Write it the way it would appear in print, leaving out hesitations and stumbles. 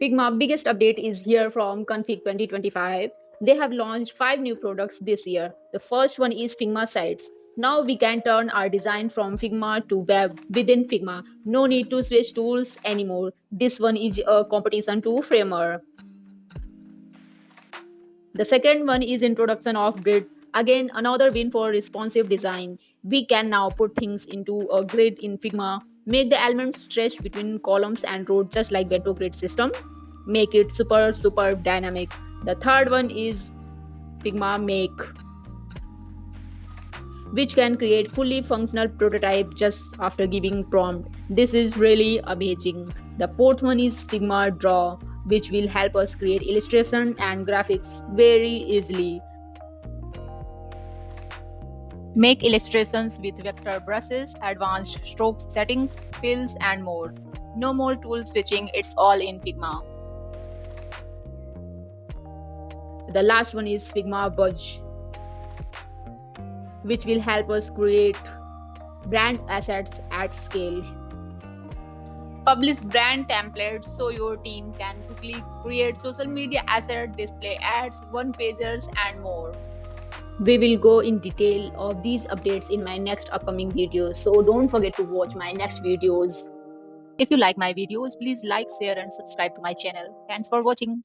Figma biggest update is here from Config 2025. They have launched 5 new products this year. The first one is Figma Sites. Now we can turn our design from Figma to web within Figma. No need to switch tools anymore. This one is a competition to Framer. The second one is introduction of grid. Again, another win for responsive design. We can now put things into a grid in Figma, make the elements stretch between columns and rows just like Bento grid system. Make it super dynamic. The third one is Figma Make, which can create fully functional prototype just after giving prompt. This is really amazing. The fourth one is Figma Draw, which will help us create illustration and graphics very easily. Make illustrations with vector brushes, advanced stroke settings, fills and more. No more tool switching, it's all in Figma. The last one is Figma Budge, which will help us create brand assets at scale. Publish brand templates so your team can quickly create social media assets, display ads, one-pagers, and more. We will go in detail of these updates in my next upcoming videos, so don't forget to watch my next videos. If you like my videos, please like, share, and subscribe to my channel. Thanks for watching.